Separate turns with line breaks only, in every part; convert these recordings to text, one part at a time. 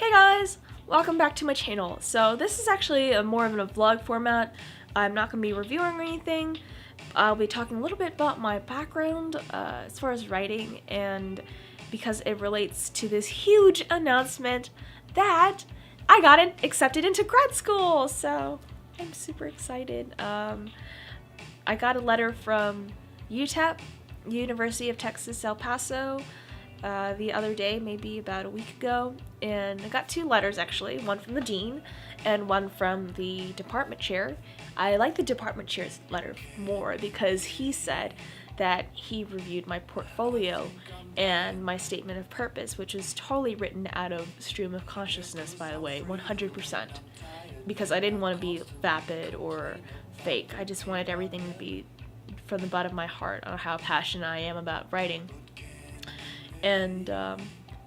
Hey guys! Welcome back to my channel. So this is actually more of a vlog format. I'm not going to be reviewing or anything. I'll be talking a little bit about my background as far as writing, and because it relates to this huge announcement that I got accepted into grad school. So I'm super excited. I got a letter from UTEP, University of Texas, El Paso, the other day, maybe about a week ago, and I got two letters actually, one from the dean and one from the department chair. I like the department chair's letter more because he said that he reviewed my portfolio and my statement of purpose, which is totally written out of stream of consciousness, by the way, 100%, because I didn't want to be vapid or fake. I just wanted everything to be from the bottom of my heart on how passionate I am about writing. And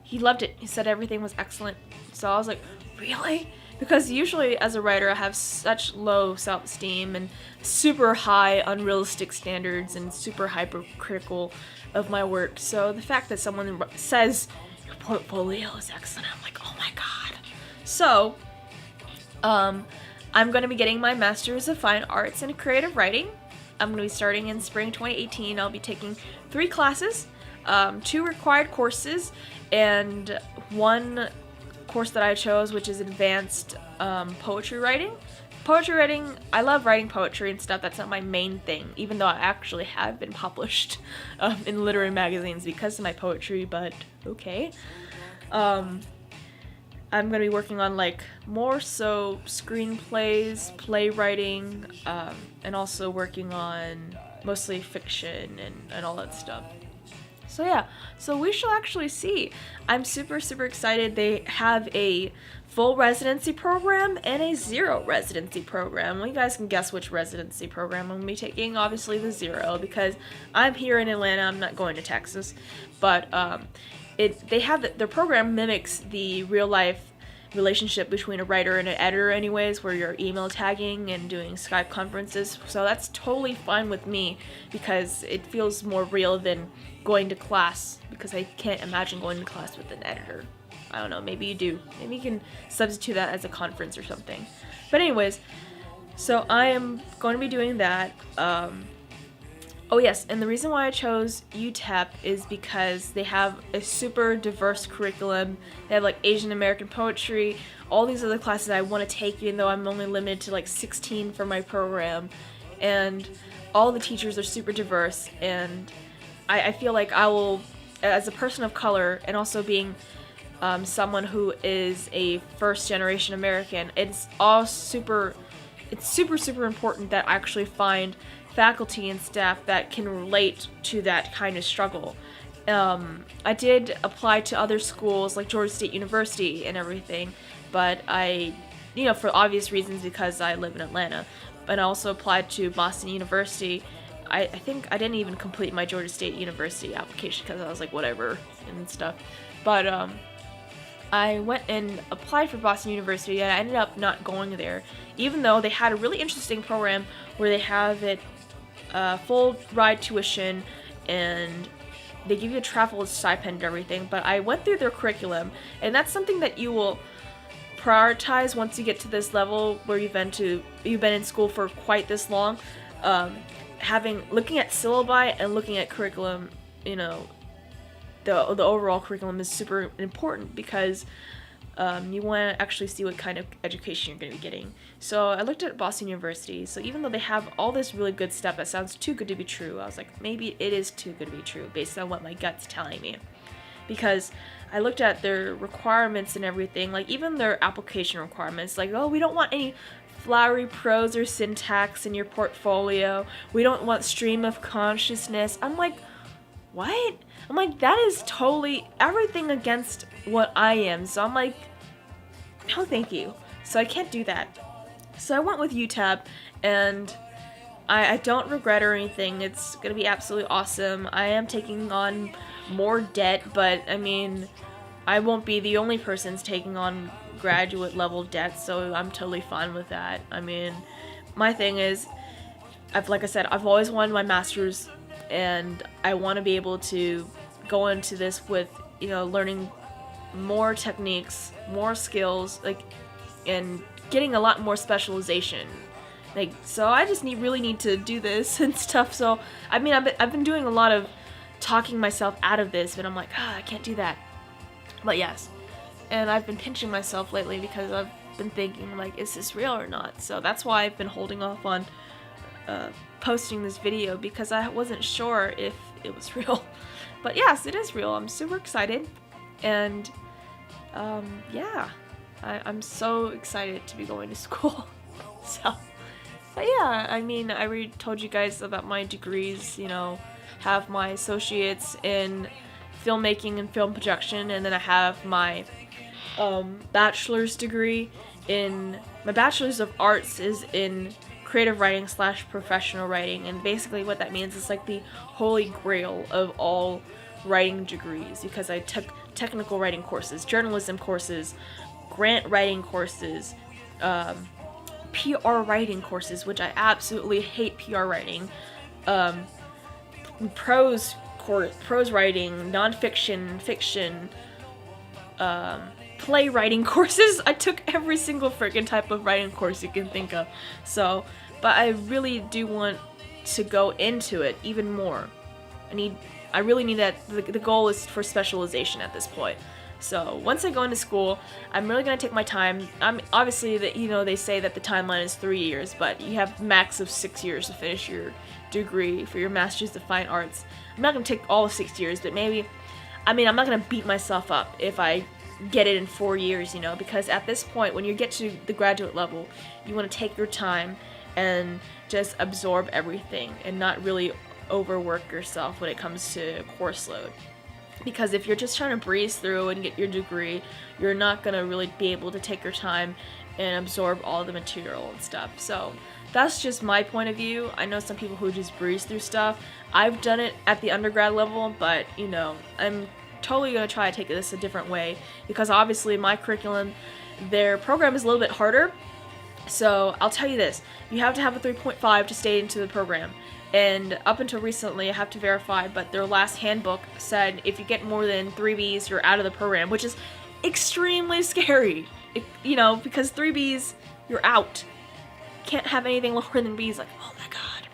he loved it. He said everything was excellent. So I was like, really? Because usually as a writer I have such low self-esteem and super high unrealistic standards and super hypercritical of my work. So the fact that someone says your portfolio is excellent, I'm like, oh my god. So I'm going to be getting my Master's of Fine Arts in Creative Writing. I'm going to be starting in spring 2018. I'll be taking 3 classes. 2 required courses, and 1 course that I chose, which is advanced poetry writing. Poetry writing, I love writing poetry and stuff. That's not my main thing, even though I actually have been published in literary magazines because of my poetry, but okay. I'm going to be working on more so screenplays, playwriting, and also working on mostly fiction and all that stuff. So yeah, so we shall actually see. I'm super excited. They have a full residency program and a 0 residency program. Well, you guys can guess which residency program I'm going to be taking. Obviously the 0, because I'm here in Atlanta. I'm not going to Texas. But their program mimics the real life relationship between a writer and an editor anyways, where you're email tagging and doing Skype conferences. So that's totally fine with me because it feels more real than going to class, because I can't imagine going to class with an editor. I don't know, maybe you do. Maybe you can substitute that as a conference or something. But anyways, so I am going to be doing that. Oh yes, and the reason why I chose UTEP is because they have a super diverse curriculum. They have Asian American poetry, all these other classes I want to take, even though I'm only limited to 16 for my program. And all the teachers are super diverse, and I feel like I will, as a person of color, and also being someone who is a first-generation American, it's super important that I actually find faculty and staff that can relate to that kind of struggle. I did apply to other schools like Georgia State University and everything, but for obvious reasons, because I live in Atlanta. And I also applied to Boston University. I think I didn't even complete my Georgia State University application because I was like, whatever and stuff. But I went and applied for Boston University, and I ended up not going there, even though they had a really interesting program where they have it full ride tuition and they give you a travel stipend and everything. But I went through their curriculum, and that's something that you will prioritize once you get to this level where you've been in school for quite this long. Looking at syllabi and looking at curriculum, the overall curriculum is super important, because you want to actually see what kind of education you're going to be getting. So I looked at Boston University. So even though they have all this really good stuff that sounds too good to be true, I was like, maybe it is too good to be true based on what my gut's telling me. Because I looked at their requirements and everything, even their application requirements, oh, we don't want any flowery prose or syntax in your portfolio. We don't want stream of consciousness. I'm like, what? I'm like, that is totally everything against what I am. So I'm like, no thank you. So I can't do that. So I went with UTEP, and I don't regret or anything. It's going to be absolutely awesome. I am taking on more debt, but I mean, I won't be the only person taking on graduate level debt, so I'm totally fine with that. I mean, my thing is, like I said, I've always wanted my master's, and I want to be able to go into this with, learning more techniques, more skills, like, and getting a lot more specialization. Like, so I just really need to do this and stuff. So I mean, I've been doing a lot of talking myself out of this, but I'm like, I can't do that. But yes, and I've been pinching myself lately because I've been thinking, like, is this real or not? So that's why I've been holding off on posting this video, because I wasn't sure if it was real. But yes, it is real. I'm super excited, and yeah, I'm so excited to be going to school. So, but yeah, I mean, I already told you guys about my degrees, you know, have my associates in filmmaking and film production, and then I have my bachelor's degree in, my bachelor's of arts is in creative writing / professional writing, and basically what that means is like the holy grail of all writing degrees, because I took technical writing courses, journalism courses, grant writing courses, PR writing courses, which I absolutely hate PR writing, prose writing, nonfiction, fiction, playwriting courses. I took every single freaking type of writing course you can think of. So, but I really do want to go into it even more. I really need that. The goal is for specialization at this point. So once I go into school, I'm really gonna take my time. Obviously that, you know, they say that the timeline is 3 years, but you have max of 6 years to finish your degree for your Master's of Fine Arts. I'm not gonna take all 6 years, but maybe, I mean, I'm not gonna beat myself up if I get it in 4 years, you know, because at this point, when you get to the graduate level, you want to take your time and just absorb everything and not really overwork yourself when it comes to course load. Because if you're just trying to breeze through and get your degree, you're not going to really be able to take your time and absorb all the material and stuff. So that's just my point of view. I know some people who just breeze through stuff. I've done it at the undergrad level, but, you know, I'm totally going to try to take this a different way, because obviously my curriculum, their program is a little bit harder. So I'll tell you this, you have to have a 3.5 to stay into the program. And up until recently, I have to verify, but their last handbook said if you get more than 3 Bs, you're out of the program, which is extremely scary, you know, because 3 Bs, you're out. Can't have anything lower than Bs, like, oh my god.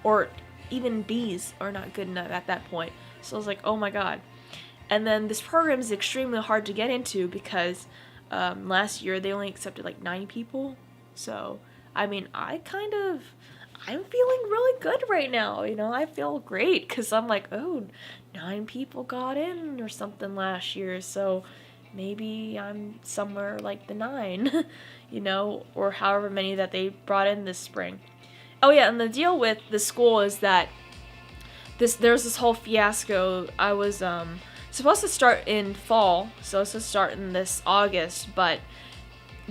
Or even Bs are not good enough at that point. So I was like, oh my god. And then this program is extremely hard to get into because last year they only accepted like 9 people. So, I mean, I'm feeling really good right now, you know, I feel great, because I'm like, oh, 9 people got in or something last year, so maybe I'm somewhere like the 9, you know, or however many that they brought in this spring. Oh yeah, and the deal with the school is that there's this whole fiasco. I was supposed to start in fall, so it's supposed to start in this August, but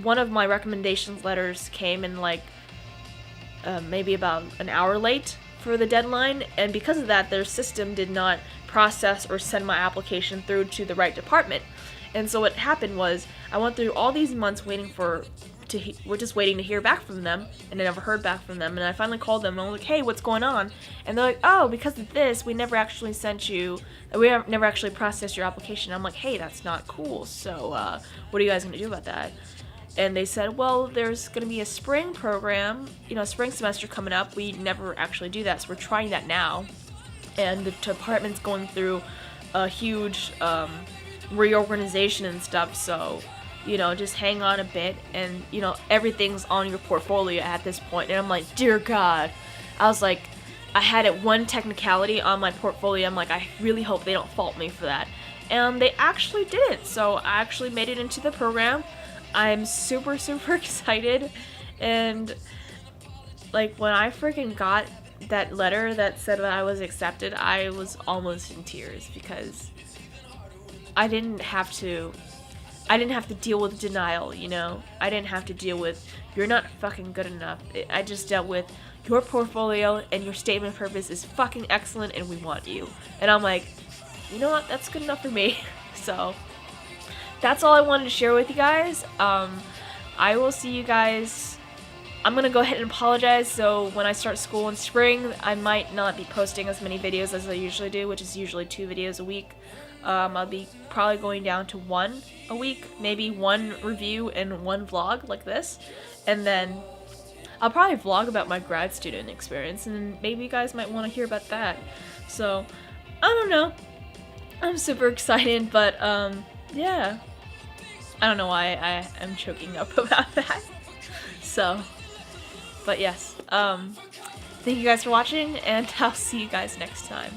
one of my recommendations letters came in like maybe about an hour late for the deadline, and because of that, their system did not process or send my application through to the right department. And so what happened was, I went through all these months waiting we're just waiting to hear back from them, and I never heard back from them, and I finally called them, and I was like, hey, what's going on? And they're like, oh, because of this, we never actually never actually processed your application. I'm like, hey, that's not cool, so what are you guys going to do about that? And they said, well, there's going to be a spring program, you know, spring semester coming up. We never actually do that, so we're trying that now. And the department's going through a huge reorganization and stuff, so, you know, just hang on a bit. And, you know, everything's on your portfolio at this point. And I'm like, dear God. I was like, I had it one technicality on my portfolio. I'm like, I really hope they don't fault me for that. And they actually didn't, so I actually made it into the program. I'm super, super excited, and, like, when I freaking got that letter that said that I was accepted, I was almost in tears, because I didn't have to deal with denial, you know? I didn't have to deal with, you're not fucking good enough. I just dealt with, your portfolio and your statement of purpose is fucking excellent, and we want you. And I'm like, you know what, that's good enough for me. So that's all I wanted to share with you guys. I will see you guys. I'm going to go ahead and apologize. So when I start school in spring, I might not be posting as many videos as I usually do, which is usually 2 videos a week. I'll be probably going down to 1 a week, maybe 1 review and 1 vlog like this, and then I'll probably vlog about my grad student experience, and maybe you guys might want to hear about that. So, I don't know. I'm super excited, but yeah. I don't know why I am choking up about that. So, but yes. Thank you guys for watching, and I'll see you guys next time.